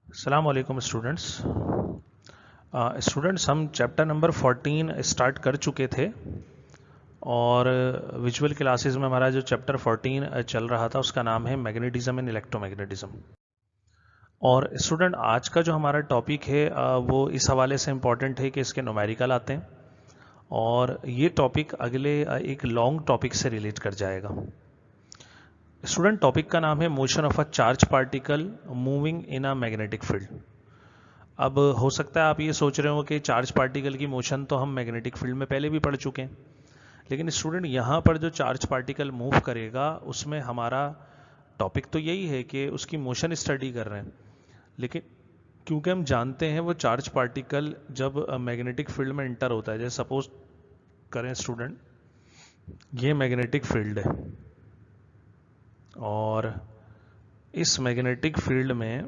अस्सलाम वालेकुम students. Students हम चैप्टर नंबर 14 स्टार्ट कर चुके थे और विजुअल क्लासेस में हमारा जो चैप्टर 14 चल रहा था उसका नाम है मैग्नेटिज्म एंड इलेक्ट्रोमैग्नेटिज्म। और स्टूडेंट आज का जो हमारा टॉपिक है वो इस हवाले से इम्पॉर्टेंट है कि इसके न्यूमेरिकल आते हैं और ये टॉपिक अगले एक लॉन्ग टॉपिक से रिलेट कर जाएगा। स्टूडेंट टॉपिक का नाम है motion of a charge particle moving in a magnetic field. अब हो सकता है आप ये सोच रहे हो कि चार्ज पार्टिकल की मोशन तो हम मैग्नेटिक फील्ड में पहले भी पढ़ चुके हैं, लेकिन स्टूडेंट यहाँ पर जो चार्ज पार्टिकल मूव करेगा उसमें हमारा टॉपिक तो यही है कि उसकी मोशन स्टडी कर रहे हैं। लेकिन क्योंकि हम जानते हैं वो चार्ज पार्टिकल जब मैग्नेटिक फील्ड में इंटर होता है, जैसे सपोज करें स्टूडेंट ये मैग्नेटिक फील्ड है और इस मैग्नेटिक फील्ड में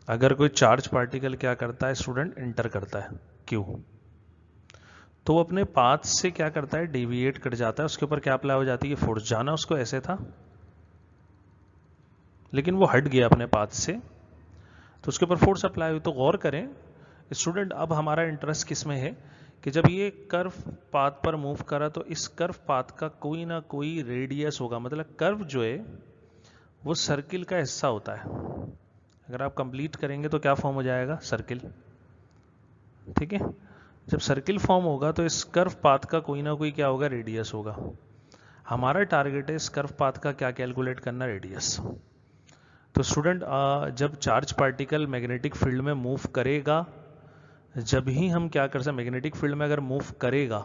अगर कोई चार्ज पार्टिकल क्या करता है स्टूडेंट, इंटर करता है क्यू, तो वो अपने पाथ से क्या करता है, डेविएट कर जाता है। उसके ऊपर क्या अप्लाई हो जाती है, फोर्स। जाना उसको ऐसे था लेकिन वो हट गया अपने पाथ से, तो उसके ऊपर फोर्स अप्लाई हुई। तो गौर करें स्टूडेंट, अब हमारा इंटरेस्ट किस में है कि जब ये कर्व पाथ पर मूव करा तो इस कर्व पाथ का कोई ना कोई रेडियस होगा, मतलब कर्व जो है वो सर्किल का हिस्सा होता है। अगर आप कंप्लीट करेंगे तो क्या फॉर्म हो जाएगा, सर्किल। ठीक है, जब सर्किल फॉर्म होगा तो इस कर्व पाथ का कोई ना कोई क्या होगा, रेडियस होगा। हमारा टारगेट है इस कर्व पाथ का क्या कैलकुलेट करना, रेडियस। तो स्टूडेंट जब चार्ज पार्टिकल मैग्नेटिक फील्ड में मूव करेगा, जब ही हम क्या कर सकते, मैग्नेटिक फील्ड में अगर मूव करेगा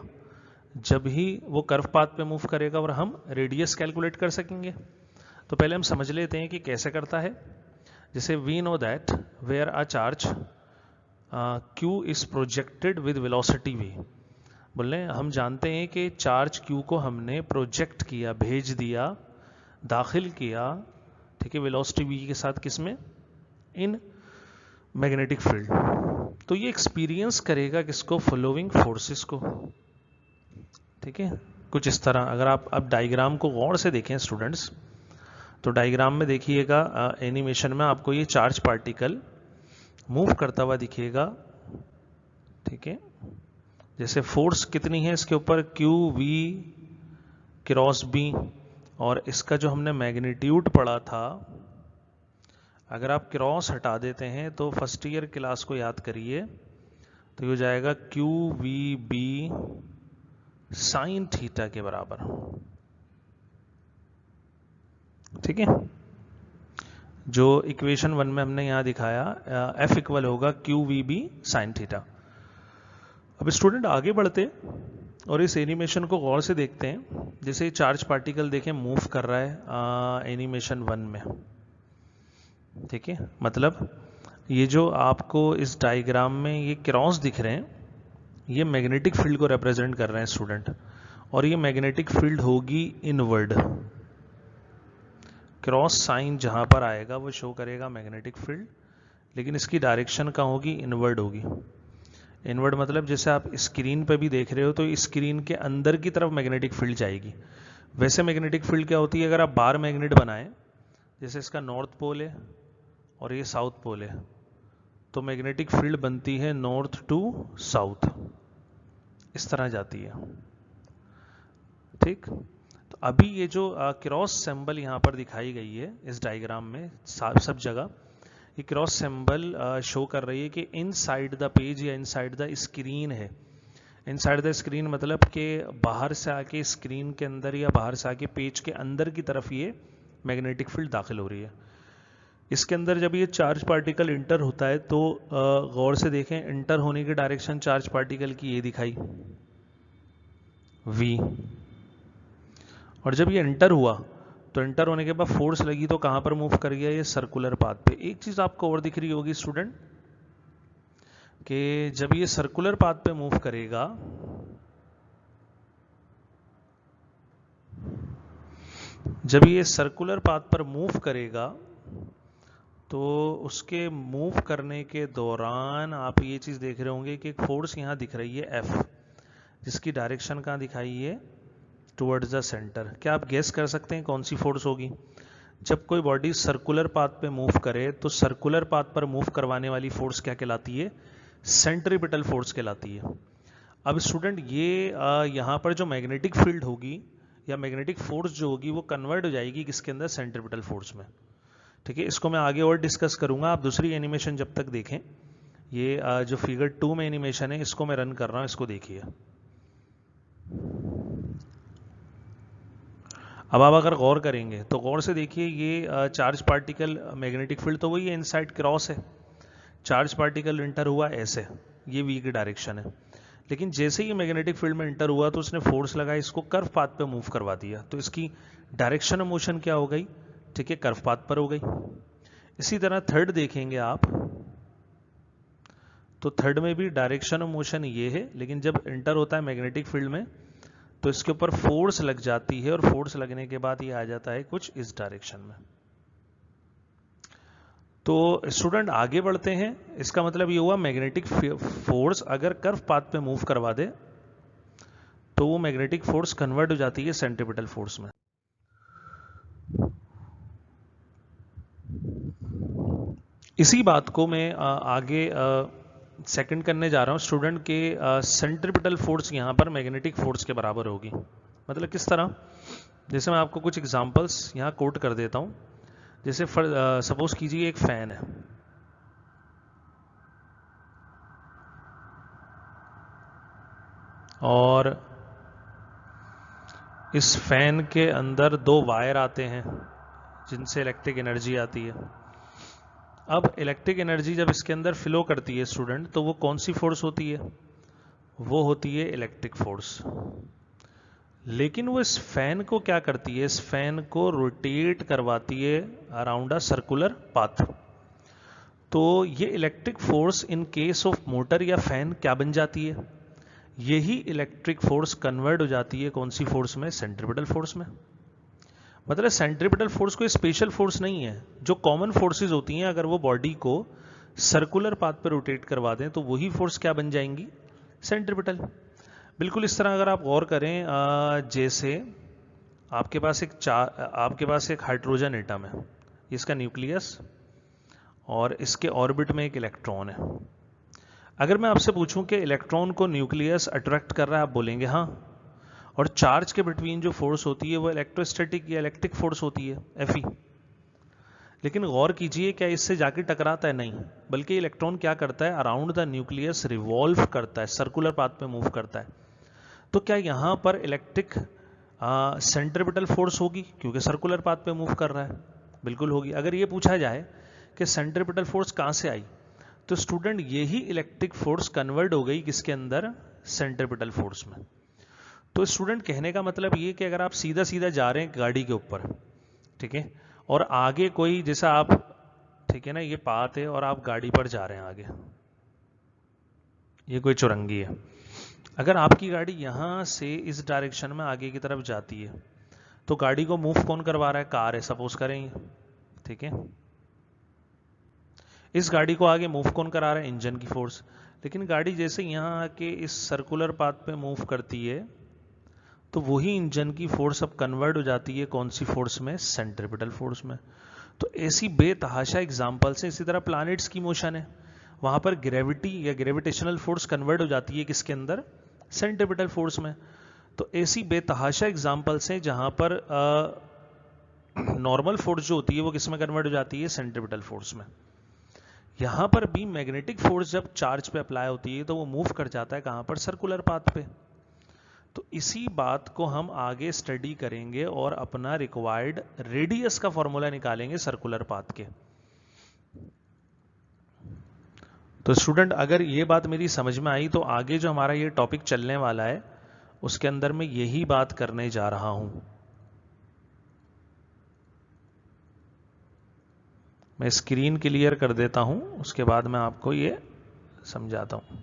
जब ही वो कर्व पाथ पे मूव करेगा और हम रेडियस कैलकुलेट कर सकेंगे। तो पहले हम समझ लेते हैं कि कैसे करता है। जैसे we know that where a charge Q is projected with velocity v। बोले हम जानते हैं कि चार्ज Q को हमने प्रोजेक्ट किया, भेज दिया, दाखिल किया, ठीक है, वेलोसिटी v के साथ, किसमें, इन मैग्नेटिक फील्ड। तो ये एक्सपीरियंस करेगा किसको, फॉलोइंग फोर्सेस को। ठीक है, कुछ इस तरह। अगर आप अब डायग्राम को गौर से देखें स्टूडेंट्स, तो डायग्राम में देखिएगा एनिमेशन में आपको ये चार्ज पार्टिकल मूव करता हुआ दिखेगा। ठीक है, जैसे फोर्स कितनी है इसके ऊपर, क्यू वी क्रॉस बी, और इसका जो हमने मैग्नीट्यूड पढ़ा था, अगर आप क्रॉस हटा देते हैं तो फर्स्ट ईयर क्लास को याद करिए, तो ये हो जाएगा q v B sine theta के बराबर। ठीक है, जो इक्वेशन 1 में हमने यहां दिखाया, एफ इक्वल होगा q v B sine theta. अब स्टूडेंट आगे बढ़ते और इस एनिमेशन को गौर से देखते हैं। जैसे चार्ज पार्टिकल देखें मूव कर रहा है एनिमेशन 1 में। ठीक है, मतलब ये जो आपको इस डायग्राम में ये क्रॉस दिख रहे हैं, ये मैग्नेटिक फील्ड को रिप्रेजेंट कर रहे हैं स्टूडेंट, और ये मैग्नेटिक फील्ड होगी इनवर्ड। क्रॉस साइन जहां पर आएगा वो शो करेगा मैग्नेटिक फील्ड, लेकिन इसकी डायरेक्शन कहाँ होगी, इनवर्ड होगी। इनवर्ड मतलब जैसे आप स्क्रीन पे भी देख रहे हो तो स्क्रीन के अंदर की तरफ मैग्नेटिक फील्ड जाएगी। वैसे मैग्नेटिक फील्ड क्या होती है, अगर आप बार मैग्नेट बनाएं, जैसे इसका नॉर्थ पोल है और ये साउथ पोल है, तो मैग्नेटिक फील्ड बनती है नॉर्थ टू साउथ, इस तरह जाती है। ठीक, तो अभी ये जो क्रॉस सिंबल यहाँ पर दिखाई गई है इस डायग्राम में सब जगह, ये क्रॉस सिंबल शो कर रही है कि इनसाइड द पेज या इनसाइड द स्क्रीन है। इनसाइड द स्क्रीन मतलब कि बाहर से आके स्क्रीन के अंदर या बाहर से आके पेज के अंदर की तरफ ये मैग्नेटिक फील्ड दाखिल हो रही है। इसके अंदर जब ये चार्ज पार्टिकल इंटर होता है तो गौर से देखें, इंटर होने की डायरेक्शन चार्ज पार्टिकल की ये दिखाई v, और जब ये इंटर हुआ तो इंटर होने के बाद फोर्स लगी तो कहां पर मूव कर गया, ये सर्कुलर पाथ पे। एक चीज आपको और दिख रही होगी स्टूडेंट, कि जब ये सर्कुलर पाथ पे मूव करेगा, जब ये सर्कुलर पाथ पर मूव करेगा तो उसके मूव करने के दौरान आप ये चीज देख रहे होंगे कि एक फोर्स यहां दिख रही है F, जिसकी डायरेक्शन कहां दिखाई है, टुवर्ड्स द सेंटर। क्या आप गेस कर सकते हैं कौन सी फोर्स होगी। जब कोई बॉडी सर्कुलर पाथ पे मूव करे तो सर्कुलर पाथ पर मूव करवाने वाली फोर्स क्या कहलाती है? सेंट्रीपिटल फोर्स कहलाती है। अब स्टूडेंट ये यहाँ पर जो मैग्नेटिक फील्ड होगी या मैग्नेटिक फोर्स जो होगी वो कन्वर्ट हो जाएगी किसके अंदर? सेंट्रीपिटल फोर्स में। ठीक है, इसको मैं आगे और डिस्कस करूंगा, आप दूसरी एनिमेशन जब तक देखें। ये जो फिगर 2 में एनिमेशन है इसको मैं रन कर रहा हूं, इसको देखिए। अब आप अगर गौर करेंगे तो गौर से देखिए, ये चार्ज पार्टिकल मैग्नेटिक फील्ड तो वही है, इनसाइड क्रॉस है, चार्ज पार्टिकल इंटर हुआ ऐसे, ये वी की डायरेक्शन है। लेकिन जैसे ही मैग्नेटिक फील्ड में इंटर हुआ तो उसने फोर्स लगाई, इसको कर्व पाथ पे मूव करवा दिया, तो इसकी डायरेक्शन ऑफ मोशन क्या हो गई? ठीक है, कर्व पाथ पर हो गई। इसी तरह थर्ड देखेंगे आप, तो थर्ड में भी डायरेक्शन ऑफ मोशन ये है, लेकिन जब इंटर होता है मैग्नेटिक फील्ड में तो इसके ऊपर फोर्स लग जाती है, और फोर्स लगने के बाद ये आ जाता है कुछ इस डायरेक्शन में। तो स्टूडेंट आगे बढ़ते हैं, इसका मतलब ये हुआ मैग्नेटिक फोर्स अगर कर्व पाथ पे मूव करवा दे तो वो मैग्नेटिक फोर्स कन्वर्ट हो जाती है सेंट्रीपिटल फोर्स में। इसी बात को मैं आगे सेकंड करने जा रहा हूं स्टूडेंट के। सेंट्रीपिटल फोर्स यहां पर मैग्नेटिक फोर्स के बराबर होगी। मतलब किस तरह? जैसे मैं आपको कुछ एग्जांपल्स यहां कोट कर देता हूं। जैसे सपोज कीजिए एक फैन है, और इस फैन के अंदर दो वायर आते हैं जिनसे इलेक्ट्रिक एनर्जी आती है। अब इलेक्ट्रिक एनर्जी जब इसके अंदर फ्लो करती है स्टूडेंट, तो वो कौन सी फोर्स होती है? वो होती है इलेक्ट्रिक फोर्स। लेकिन वो इस फैन को क्या करती है? इस फैन को रोटेट करवाती है अराउंड अ सर्कुलर पाथ। तो ये electric force in case of motor या फैन क्या बन जाती है? यही इलेक्ट्रिक फोर्स कन्वर्ट हो जाती है कौन सी फोर्स में? सेंट्रीपिटल फोर्स में। मतलब सेंट्रीपिटल फोर्स कोई स्पेशल फोर्स नहीं है, जो कॉमन फोर्सेस होती हैं अगर वो बॉडी को सर्कुलर पाथ पर रोटेट करवा दें तो वही फोर्स क्या बन जाएंगी? सेंट्रीपिटल। बिल्कुल इस तरह अगर आप गौर करें, जैसे आपके पास एक हाइड्रोजन एटम है, इसका न्यूक्लियस, और इसके ऑर्बिट में एक इलेक्ट्रॉन है। अगर मैं आपसे पूछूं कि इलेक्ट्रॉन को न्यूक्लियस अट्रैक्ट कर रहा है, आप बोलेंगे हाँ। और चार्ज के बिटवीन जो फोर्स होती है वो इलेक्ट्रोस्टैटिक या इलेक्ट्रिक फोर्स होती है, एफई। लेकिन गौर कीजिए, क्या इससे जाके टकराता है? नहीं, बल्कि इलेक्ट्रॉन क्या करता है? अराउंड द न्यूक्लियस रिवॉल्व करता है, सर्कुलर पाथ पे मूव करता है। तो क्या यहां पर इलेक्ट्रिक सेंट्रीपिटल फोर्स होगी क्योंकि सर्कुलर पाथ पे मूव कर रहा है? बिल्कुल होगी। अगर ये पूछा जाए कि सेंट्रीपिटल फोर्स कहां से आई, तो स्टूडेंट यही इलेक्ट्रिक फोर्स कन्वर्ट हो गई किसके अंदर? सेंट्रीपिटल फोर्स में। तो स्टूडेंट कहने का मतलब ये कि अगर आप सीधा सीधा जा रहे हैं गाड़ी के ऊपर, ठीक है, और आगे कोई, जैसा आप, ठीक है ना, ये पाथ है और आप गाड़ी पर जा रहे हैं आगे, ये कोई चुरंगी है। अगर आपकी गाड़ी यहां से इस डायरेक्शन में आगे की तरफ जाती है तो गाड़ी को मूव कौन करवा रहा है? कार है, सपोज करें, ठीक है। इस गाड़ी को आगे मूव कौन करा रहा है? इंजन की फोर्स। लेकिन गाड़ी जैसे यहां आके इस सर्कुलर पाथ पे मूव करती है तो वही इंजन की फोर्स अब कन्वर्ट हो जाती है कौन सी फोर्स में? सेंट्रीपिटल फोर्स में। तो ऐसी बेतहाशा एग्जांपल्स हैं। इसी तरह प्लैनेट्स की मोशन है, वहां पर ग्रेविटी या ग्रेविटेशनल फोर्स कन्वर्ट हो जाती है किसके अंदर? सेंट्रीपिटल फोर्स में। तो ऐसी बेतहाशा एग्जांपल्स हैं जहां पर नॉर्मल फोर्स जो होती है वो किस में कन्वर्ट हो जाती है? सेंट्रीपिटल फोर्स में। यहां पर भी मैग्नेटिक फोर्स जब चार्ज पे अप्लाई होती है तो वो मूव कर जाता है कहां पर? सर्कुलर पाथ पे। तो इसी बात को हम आगे स्टडी करेंगे और अपना रिक्वायर्ड रेडियस का फॉर्मूला निकालेंगे सर्कुलर पाथ के। तो स्टूडेंट अगर ये बात मेरी समझ में आई तो आगे जो हमारा ये टॉपिक चलने वाला है उसके अंदर मैं यही बात करने जा रहा हूं। मैं स्क्रीन क्लियर कर देता हूं, उसके बाद मैं आपको ये समझाता हूं।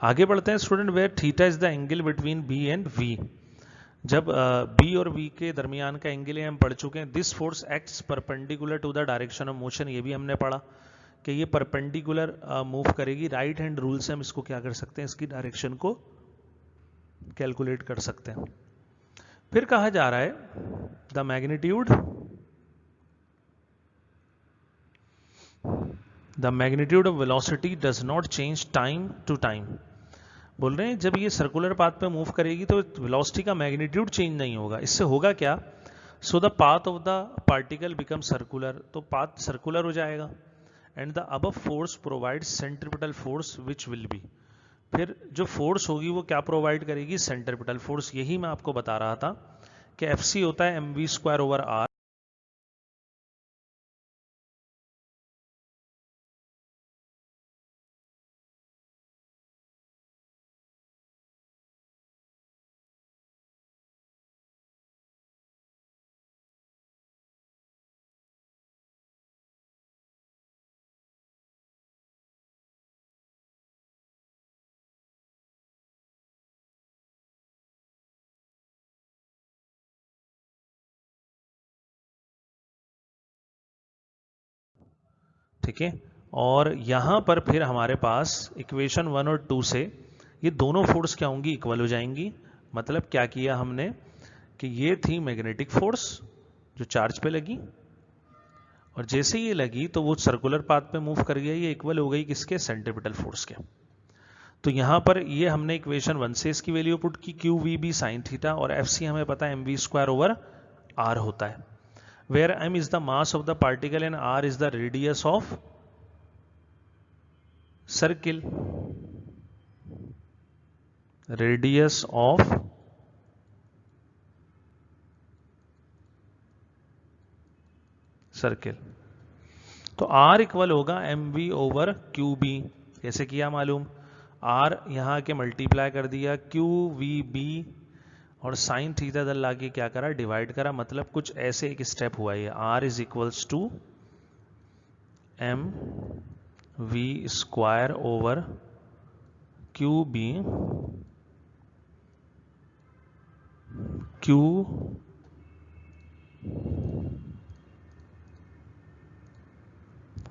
आगे बढ़ते हैं student. Where theta is the angle between B and v. जब बी और वी के दरमियान का एंगल हम पढ़ चुके हैं। This force acts perpendicular to the direction of motion, ये भी हमने पढ़ा कि ये परपेंडिकुलर मूव करेगी। राइट हैंड रूल से हम इसको क्या कर सकते हैं? इसकी डायरेक्शन को कैलकुलेट कर सकते हैं। फिर कहा जा रहा है the magnitude the magnitude of velocity does not change time to time. बोल रहे हैं जब ये सर्कुलर पाथ पे मूव करेगी तो वेलोसिटी का मैग्नीट्यूड चेंज नहीं होगा। इससे होगा क्या, so the path of the particle become circular, तो पाथ सर्कुलर हो जाएगा। And the above force provide centripetal force which will be, फिर जो फोर्स होगी वो क्या प्रोवाइड करेगी, सेंट्रीपिटल फोर्स। यही मैं आपको बता रहा था कि एफसी होता है mv²/r। ठीक है, और यहां पर फिर हमारे पास इक्वेशन 1 और 2 से ये दोनों फोर्स क्या होंगी, इक्वल हो जाएंगी। मतलब क्या किया हमने कि ये थी मैग्नेटिक फोर्स जो चार्ज पे लगी, और जैसे ये लगी तो वो सर्कुलर पाथ पे मूव कर गया, ये इक्वल हो गई किसके, सेंट्रीपिटल फोर्स के। तो यहां पर ये हमने इक्वेशन 1 से इसकी वैल्यू पुट की, q v B sine theta, और एफ सी हमें पता है mv²/r होता है, where m is the mass of the particle and r is the radius of circle, radius of circle. तो r इक्वल होगा mv/qb। कैसे किया मालूम, r यहां के मल्टीप्लाई कर दिया qvb और साइन थीटा दल लाके क्या करा, डिवाइड करा। मतलब कुछ ऐसे एक स्टेप हुआ ये, r is equals to mv²/qb q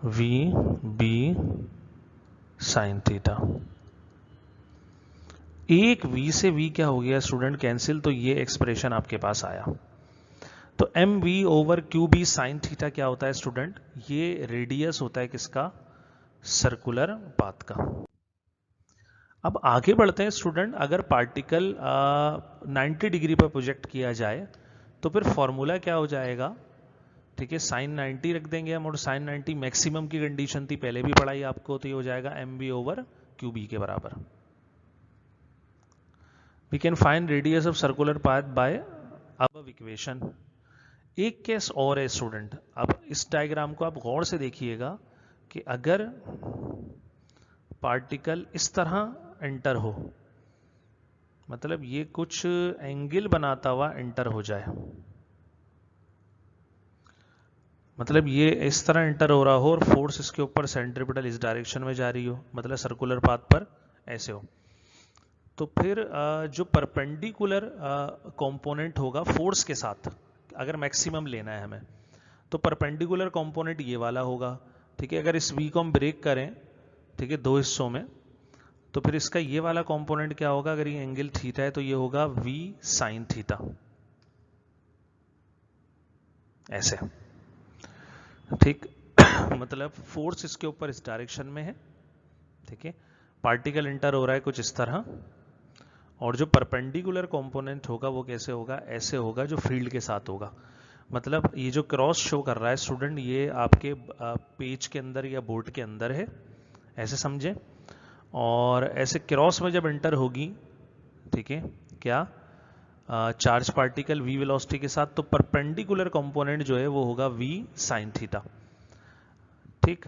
v b sine theta. एक v से v क्या हो गया स्टूडेंट, कैंसिल, तो ये एक्सप्रेशन आपके पास आया। तो mv/qb साइन थीटा क्या होता है स्टूडेंट, ये रेडियस होता है किसका, सर्कुलर पाथ का। अब आगे बढ़ते हैं स्टूडेंट, अगर पार्टिकल 90 डिग्री पर प्रोजेक्ट किया जाए तो फिर फॉर्मूला क्या हो जाएगा, ठीक है, साइन 90 रख देंगे हम, और साइन 90 मैक्सिमम की कंडीशन थी, पहले भी पढ़ाई आपको, तो ये हो जाएगा mv/qb के बराबर। We can find radius of circular path by above equation. एक केस और है स्टूडेंट, अब इस डायग्राम को आप गौर से देखिएगा कि अगर पार्टिकल इस तरह एंटर हो, मतलब ये कुछ एंगल बनाता हुआ एंटर हो जाए, मतलब ये इस तरह एंटर हो रहा हो और फोर्स इसके ऊपर सेंट्रीपिटल इस डायरेक्शन में जा रही हो, मतलब सर्कुलर पाथ पर ऐसे हो, तो फिर जो परपेंडिकुलर कंपोनेंट होगा फोर्स के साथ, अगर मैक्सिमम लेना है हमें, तो परपेंडिकुलर कंपोनेंट ये वाला होगा। ठीक है, अगर इस v को हम ब्रेक करें, ठीक है, दो हिस्सों में, तो फिर इसका ये वाला कंपोनेंट क्या होगा, अगर ये एंगल थीटा है तो ये होगा v साइन थीटा, ऐसे। ठीक मतलब फोर्स इसके ऊपर इस डायरेक्शन में है, ठीक है, पार्टिकल एंटर हो रहा है कुछ इस तरह, और जो परपेंडिकुलर कंपोनेंट होगा वो कैसे होगा, ऐसे होगा, जो फील्ड के साथ होगा। मतलब ये जो क्रॉस शो कर रहा है स्टूडेंट, ये आपके पेज के अंदर या बोर्ड के अंदर है, ऐसे समझे। और ऐसे क्रॉस में जब एंटर होगी, ठीक है, क्या चार्ज पार्टिकल v वेलोसिटी के साथ, तो परपेंडिकुलर कंपोनेंट जो है वो होगा v साइन थीटा। ठीक,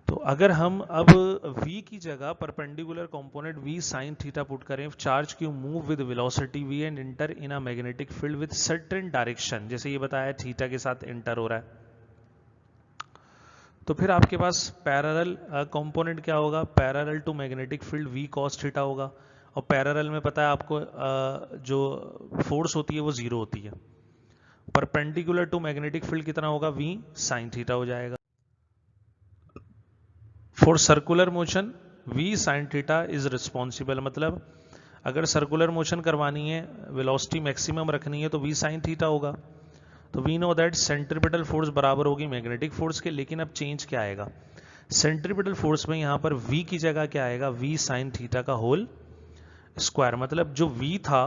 तो अगर हम अब v की जगह perpendicular component v sine theta put करें, charge q move with velocity v and enter in a magnetic field with certain direction, जैसे ये बताया थीटा के साथ एंटर हो रहा है, तो फिर आपके पास पैरेलल कंपोनेंट क्या होगा, parallel to magnetic field v cos theta होगा, और पैरेलल में पता है आपको जो फोर्स होती है वो जीरो होती है। परपेंडिकुलर टू मैग्नेटिक फील्ड कितना होगा, v साइन थीटा हो जाएगा। For circular motion v sine theta is responsible, मतलब अगर सर्कुलर मोशन करवानी है, वेलोसिटी मैक्सिमम रखनी है, तो v साइन थीटा होगा। तो we know that centripetal force बराबर होगी मैग्नेटिक फोर्स के, लेकिन अब चेंज क्या आएगा, सेंट्रीपिटल फोर्स में यहाँ पर v की जगह क्या आएगा, v साइन थीटा का होल स्क्वायर, मतलब जो v था,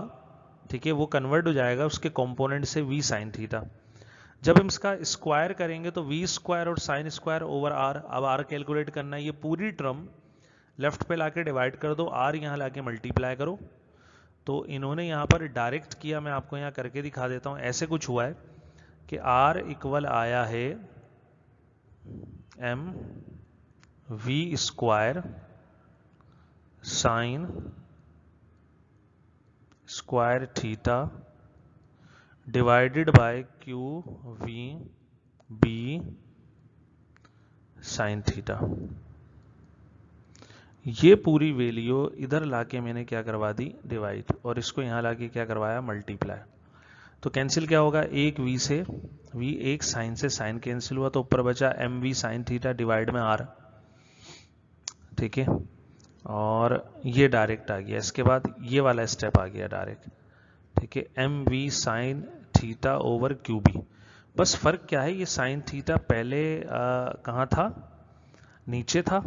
ठीक है, वो कन्वर्ट हो जाएगा उसके कंपोनेंट से v साइन थीटा। जब हम इसका स्क्वायर करेंगे तो v स्क्वायर और साइन स्क्वायर ओवर r, अब r कैलकुलेट करना है, ये पूरी टर्म लेफ्ट पे लाके डिवाइड कर दो, r यहाँ लाके मल्टीप्लाई करो। तो इन्होंने यहाँ पर डायरेक्ट किया, मैं आपको यहाँ करके दिखा देता हूँ। ऐसे कुछ हुआ है कि r इक्वल आया है m v square sine square theta divided by q v B sine theta. ये पूरी वैल्यू इधर लाके मैंने क्या करवा दी, डिवाइड, और इसको यहाँ लाके क्या करवाया, मल्टीप्लाई। तो कैंसिल क्या होगा, एक v से v, एक साइन से साइन कैंसिल हुआ, तो ऊपर बचा m v sine theta divide में r, ठीक है, और ये डायरेक्ट आ गया। इसके बाद ये वाला स्टेप आ गया डायरेक्ट, ठीक है, m v sine theta over q B. बस फर्क क्या है, ये साइन थीटा पहले कहाँ था, नीचे था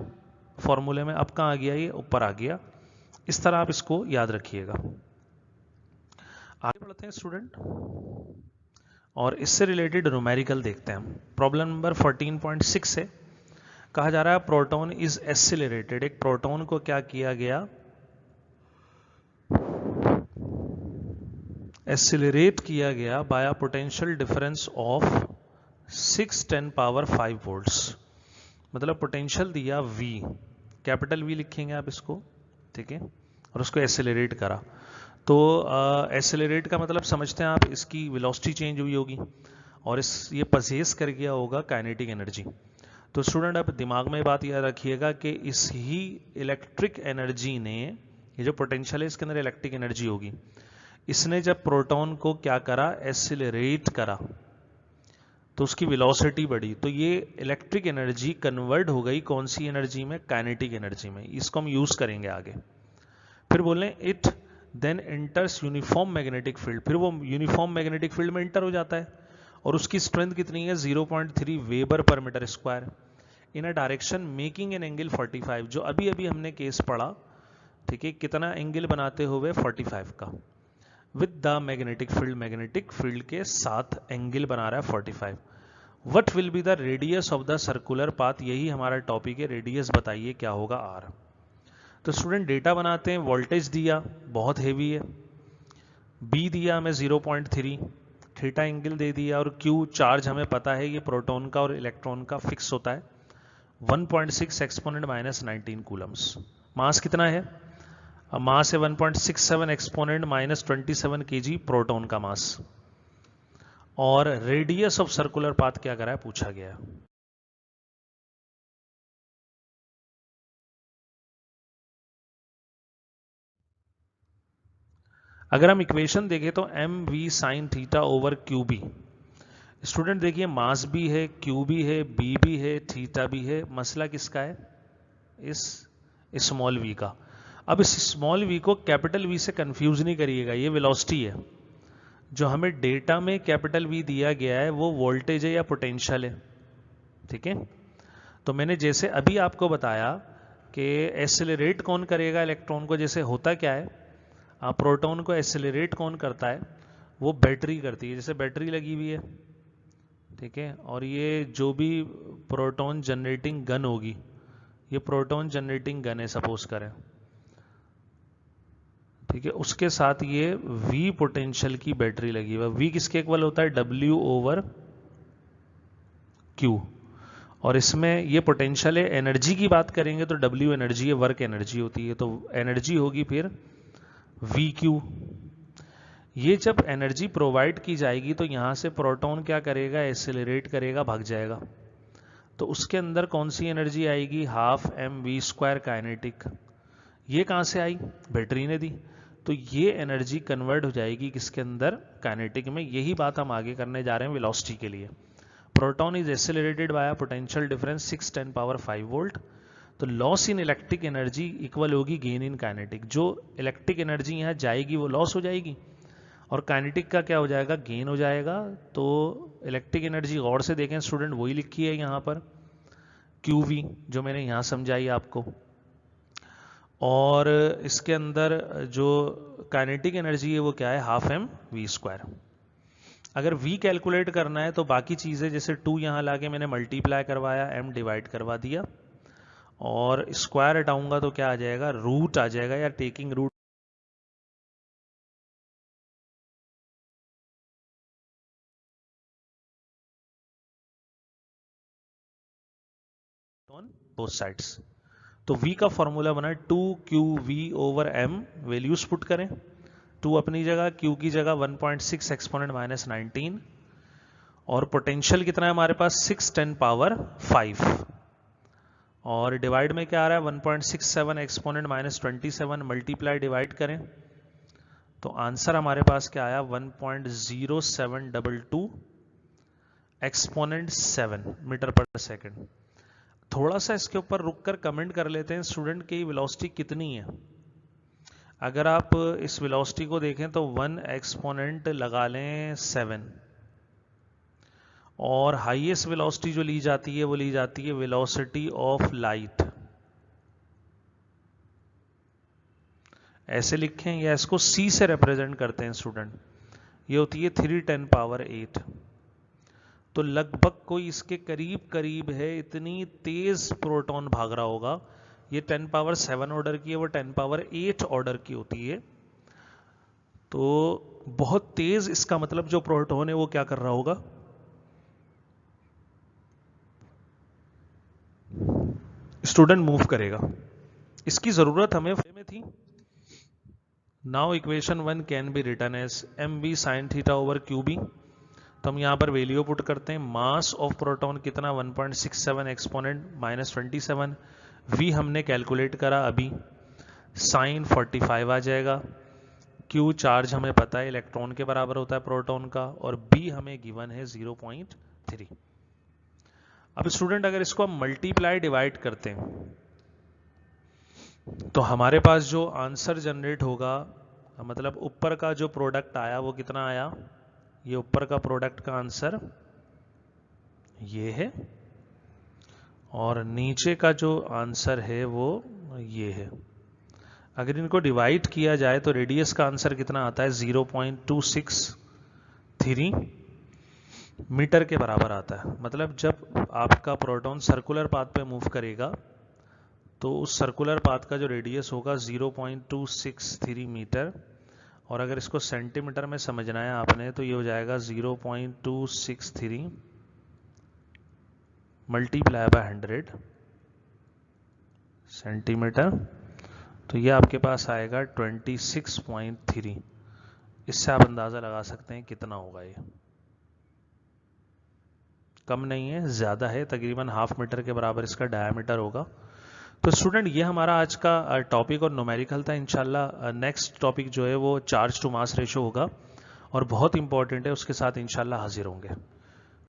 फॉर्मूले में, अब कहाँ आ गया, ये ऊपर आ गया। इस तरह आप इसको याद रखिएगा। आगे बढ़ते हैं स्टूडेंट, और इससे रिलेटेड न्यूमेरिकल देखते हैं। प्रॉब्लम नंबर 14.6 से कहा जा रहा है प्रोटॉन इज एक्सिलरेटेड। एक प्रोटॉन को क्या किया गया, एक्सिलरेट किया गया bye potential difference of 6×10⁵ volts. मतलब पोटेंशियल दिया v, कैपिटल V लिखेंगे आप इसको, ठीक है, और उसको एक्सेलरेट करा। तो एक्सेलरेट का मतलब समझते हैं आप, इसकी वेलोसिटी चेंज हुई होगी और ये पजेस कर गया होगा काइनेटिक एनर्जी। तो स्टूडेंट आप दिमाग में बात याद रखिएगा कि इस ही इलेक्ट्रिक एनर्जी ने, ये जो पोटेंशियल है इसके अंदर इलेक्ट्रिक एनर्जी होगी, इसने जब प्रोटॉन को क्या करा, एक्सेलरेट करा, तो उसकी वेलोसिटी बढ़ी, तो ये इलेक्ट्रिक एनर्जी कन्वर्ट हो गई कौन सी एनर्जी में, काइनेटिक एनर्जी में। इसको हम यूज करेंगे आगे। फिर बोले it then enters uniform magnetic field, फिर वो यूनिफॉर्म मैग्नेटिक फील्ड में एंटर हो जाता है, और उसकी स्ट्रेंथ कितनी है, 0.3 वेबर पर metre square in a direction making an angle 45, जो अभी अभी हमने केस पढ़ा, ठीक है, कितना एंगल बनाते हुए, 45 का, with the magnetic field, magnetic field के साथ एंगल बना रहा है 45। What will be the radius of the circular path, यही हमारा टॉपिक है, रेडियस बताइए क्या होगा, r। तो स्टूडेंट डेटा बनाते हैं, वोल्टेज दिया बहुत हेवी है, b दिया हमें 0.3, थीटा एंगल दे दिया, और q चार्ज हमें पता है ये प्रोटॉन का और इलेक्ट्रॉन का फिक्स होता है 1.6 एक्सपोनेंट -19 कूलम्स। मास कितना है, मास है 1.67 एक्सपोनेंट -27 kg प्रोटॉन का मास, और रेडियस ऑफ सर्कुलर पाथ क्या करा है, पूछा गया है। अगर हम इक्वेशन देखें तो m v sine theta over q B, student देखिए मास भी है, क्यू भी है, बी भी है, थीटा भी है, मसला किसका है, इस स्मॉल वी का। अब इस स्मॉल वी को कैपिटल वी से कंफ्यूज नहीं करिएगा, ये वेलोसिटी है। जो हमें डेटा में कैपिटल वी दिया गया है वो वोल्टेज है या पोटेंशियल है, ठीक है। तो मैंने जैसे अभी आपको बताया कि एक्सेलरेट कौन करेगा इलेक्ट्रॉन को, जैसे होता क्या है, प्रोटॉन को एक्सेलरेट कौन करता है, वो बैटरी करती है, जैसे बैटरी लगी हुई है, ठीक है, और ये जो भी प्रोटॉन जनरेटिंग गन होगी, ये प्रोटॉन जनरेटिंग गन है सपोज करें, ठीक है, उसके साथ ये V पोटेंशियल की बैटरी लगी हुई है। V किसके इक्वल होता है, W ओवर Q, और इसमें ये पोटेंशियल है। एनर्जी की बात करेंगे तो W एनर्जी है, वर्क एनर्जी होती है, तो एनर्जी होगी फिर VQ। ये जब एनर्जी प्रोवाइड की जाएगी तो यहां से प्रोटॉन क्या करेगा, एक्सेलरेट करेगा, भाग जाएगा, तो उसके अंदर कौन सी एनर्जी आएगी, हाफ mv² काइनेटिक। ये कहां से आई, बैटरी ने दी, तो ये एनर्जी कन्वर्ट हो जाएगी किसके अंदर, काइनेटिक में। यही बात हम आगे करने जा रहे हैं वेलोसिटी के लिए। Proton is accelerated by potential difference 6×10⁵ volt. तो loss in electric energy equal होगी गेन इन काइनेटिक। जो इलेक्ट्रिक एनर्जी यहाँ जाएगी वो लॉस हो जाएगी, और काइनेटिक का क्या हो जाएगा, गेन हो जाएगा। तो इलेक्ट्रिक एनर्जी गौर से देखें स्टूडेंट, वही लिखी है यहाँ पर QV, जो मैंने यहाँ समझाई आपको। और इसके अंदर जो काइनेटिक एनर्जी है वो क्या है, हाफ mv²। अगर v कैलकुलेट करना है तो बाकी चीज़ें जैसे 2 यहाँ लाके मैंने मल्टीप्लाई करवाया, m डिवाइड करवा दिया, और स्क्वायर हटाऊंगा तो क्या आ जाएगा, रूट आ जाएगा, या taking root on both sides. तो v का फॉर्मूला बना 2qv/m, वैल्यूज पुट करें, 2 अपनी जगह, q की जगह 1.6 एक्सपोनेंट -19, और पोटेंशियल कितना है हमारे पास 6×10⁵, और डिवाइड में क्या आ रहा है 1.67 एक्सपोनेंट -27, मल्टीप्लाई डिवाइड करें तो आंसर हमारे पास क्या आया 1.0722 एक्सपोनेंट 7 मीटर पर सेकंड। थोड़ा सा इसके ऊपर रुककर कमेंट कर लेते हैं स्टूडेंट की वेलोसिटी कितनी है। अगर आप इस वेलोसिटी को देखें तो 1 एक्सपोनेंट लगा लें 7, और हाईएस्ट वेलोसिटी जो ली जाती है वो ली जाती है वेलोसिटी ऑफ लाइट, ऐसे लिखें, या इसको c से रिप्रेजेंट करते हैं स्टूडेंट, ये होती है 3×10⁸। तो लगभग कोई इसके करीब करीब है, इतनी तेज प्रोटॉन भाग रहा होगा। ये 10⁷ ऑर्डर की है, वो 10⁸ ऑर्डर की होती है। तो बहुत तेज, इसका मतलब जो प्रोटॉन है वो क्या कर रहा होगा, स्टूडेंट मूव करेगा। इसकी जरूरत हमें में थी। Now equation 1 can be written as mv sin θ/qb। तो हम यहां पर वैल्यू पुट करते हैं, मास ऑफ प्रोटॉन कितना 1.67 एक्सपोनेंट -27, v हमने कैलकुलेट करा अभी, साइन 45 आ जाएगा, q चार्ज हमें पता है इलेक्ट्रॉन के बराबर होता है प्रोटॉन का, और b हमें गिवन है 0.3। अब स्टूडेंट अगर इसको हम मल्टीप्लाई डिवाइड करते हैं तो हमारे पास जो आंसर जनरेट होगा, मतलब ऊपर का जो प्रोडक्ट आया वो कितना आया, ये ऊपर का प्रोडक्ट का आंसर ये है, और नीचे का जो आंसर है वो ये है। अगर इनको डिवाइड किया जाए तो रेडियस का आंसर कितना आता है 0.263 मीटर के बराबर आता है। मतलब जब आपका प्रोटॉन सर्कुलर पाथ पे मूव करेगा तो उस सर्कुलर पाथ का जो रेडियस होगा 0.263 मीटर, और अगर इसको सेंटीमीटर में समझना है आपने तो ये हो जाएगा 0.263 मल्टीप्लाई बाय 100 सेंटीमीटर, तो ये आपके पास आएगा 26.3। इससे आप अंदाजा लगा सकते हैं कितना होगा, ये कम नहीं है, ज्यादा है, तकरीबन ½ मीटर के बराबर इसका डायमीटर होगा। तो स्टूडेंट ये हमारा आज का टॉपिक और न्यूमेरिकल था। इंशाल्लाह नेक्स्ट टॉपिक जो है वो चार्ज टू मास रेशो होगा और बहुत इंपॉर्टेंट है, उसके साथ इंशाल्लाह हाजिर होंगे।